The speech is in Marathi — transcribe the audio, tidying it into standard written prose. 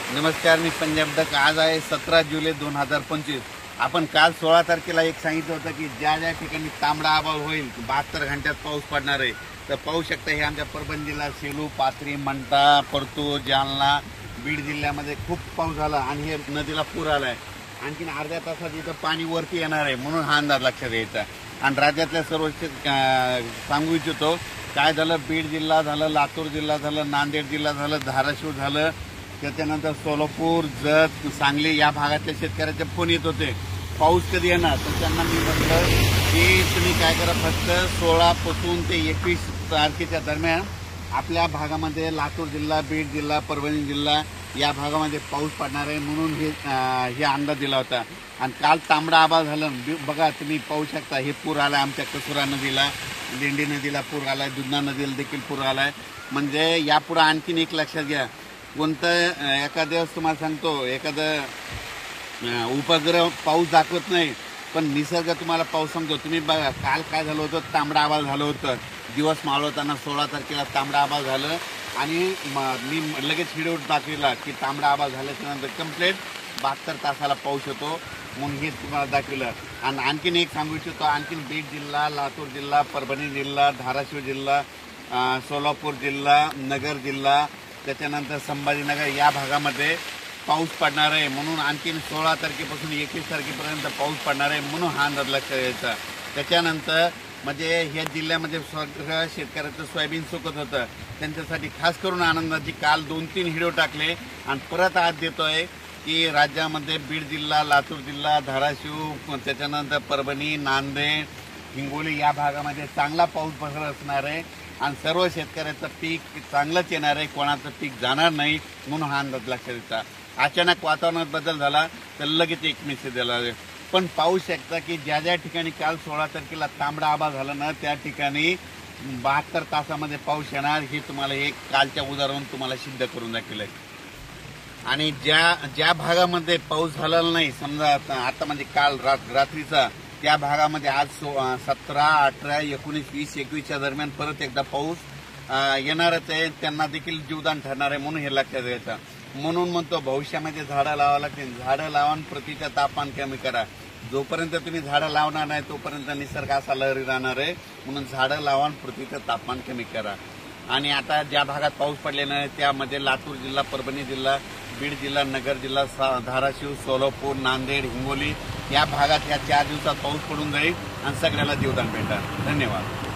नमस्कार, मी पंजाब डक। आज आहे 17 जुलै 2025। आपण काल 16 तारखेला एक सांगितलं होतं की ज्या ज्या ठिकाणी तांबडा आभाळ होईल 72 घंट्यात पाऊस पडणार आहे। तर पाहू शकता हे आमच्या परभणी जिल्हा, सेलू, पाथरी, मंठा, परतूर, जालना, बीड जिल्ह्यामध्ये खूप पाऊस झाला आणि हे नदीला पूर आलाय। आणखीन अर्ध्या तासात इथं पाणी वरती येणार आहे, म्हणून हा अंदाज लक्षात घ्यायचा। आणि राज्यातल्या सर्व सांगू इच्छितो काय झालं, बीड जिल्हा झालं, लातूर जिल्हा झालं, नांदेड जिल्हा झालं, धाराशिव झालं, त्याच्यानंतर सोलापूर, जत, सांगली या भागातल्या शेतकऱ्याचे फोन येत होते पाऊस कधी येणार। तर त्यांना मी म्हटलं की तुम्ही काय करा, फक्त 16 पासून ते 21 तारखेच्या दरम्यान आपल्या भागामध्ये लातूर जिल्हा, बीड जिल्हा, परभणी जिल्हा या भागामध्ये पाऊस पडणार आहे, म्हणून हे अंदाज दिला होता। आणि काल तांबडा आभाळ झालं, बघा तुम्ही पाहू शकता हे पूर आलाय आमच्या कसुरा नदीला, दिंडी नदीला पूर आलाय, दुधना नदीला देखील पूर आलाय। म्हणजे यापुढे आणखीन एक लक्षात घ्या, कोणतं एखाद्या दिवस तुम्हाला सांगतो, एखादं उपग्रह पाऊस दाखवत नाही पण निसर्ग तुम्हाला पाऊस सांगतो। तुम्ही बघा काल काय झालं होतं, तांबडा आभाळ झालं होतं, दिवस मावळताना 16 तारखेला तांबडा आभाळ झालं आणि मी लगेच व्हिडिओ दाखविला की तांबडा आभाळ झाल्याच्यानंतर कंप्लीट 72 तासाला पाऊस होतो, म्हणून हे तुम्हाला दाखविलं। आणि आणखीन एक सांगू इच्छितो, आणखीन बीड जिल्हा, लातूर जिल्हा, परभणी जिल्हा, धाराशिव जिल्हा, सोलापूर जिल्हा, नगर जिल्हा, त्याच्यानंतर संभाजीनगर या भागामध्ये पाऊस पडणार आहे, म्हणून आणखीन 16 तारखेपासून 21 तारखेपर्यंत पाऊस पडणार आहे, म्हणून हा अंदाज लक्षात घ्यायचा। त्याच्यानंतर म्हणजे ह्या जिल्ह्यामध्ये शेतकऱ्याचं सोयाबीन सुकत होतं, त्यांच्यासाठी खास करून आनंदाची काल 2-3 व्हिडिओ टाकले आणि परत आज देतोय की राज्यामध्ये बीड जिल्हा, लातूर जिल्हा, धाराशिव, त्याच्यानंतर परभणी, नांदेड, हिंगोली या भागामध्ये चांगला पाऊस पडत असणार आहे आणि सर्व शेतकऱ्याचं पीक चांगलंच येणार आहे, कोणाचं पीक जाणार नाही, म्हणून हा अंदाज लक्षात घ्यायचा। अचानक वातावरणात बदल झाला तर लगेच एक मेसेज दिला, पण पाहू शकता की ज्या ज्या ठिकाणी काल 16 तारखेला तांबडा आभाळ झाला ना, त्या ठिकाणी 72 तासामध्ये पाऊस येणार, हे तुम्हाला एक कालच्या उदाहरण तुम्हाला सिद्ध करून दाखवलंय। आणि ज्या भागामध्ये पाऊस झालेला नाही, समजा आता म्हणजे काल रात्रीचा, त्या भागामध्ये आज 17, 18, 19, 20, 21च्या दरम्यान परत एकदा पाऊस येणारच आहे, त्यांना देखील जीवदान ठरणार आहे, म्हणून हे लक्षात घ्यायचं। म्हणून म्हणतो भविष्यामध्ये झाडं लावावं लागतील, झाडं लावून पृथ्वीचं तापमान कमी करा। जोपर्यंत तुम्ही झाडं लावणार नाही तोपर्यंत निसर्ग असा लहरी राहणार आहे, म्हणून झाडं लावून पृथ्वीचं तापमान कमी करा। आणि आता ज्या भागात पाऊस पडलेला आहे त्यामध्ये लातूर जिल्हा, परभणी जिल्हा, बीड जिल्हा, नगर जिल्हा, धाराशिव, सोलापूर, नांदेड, हिंगोली या भागात या 4 दिवसात पाऊस पडून जाईल आणि सगळ्याला जीवदान भेटणार। धन्यवाद।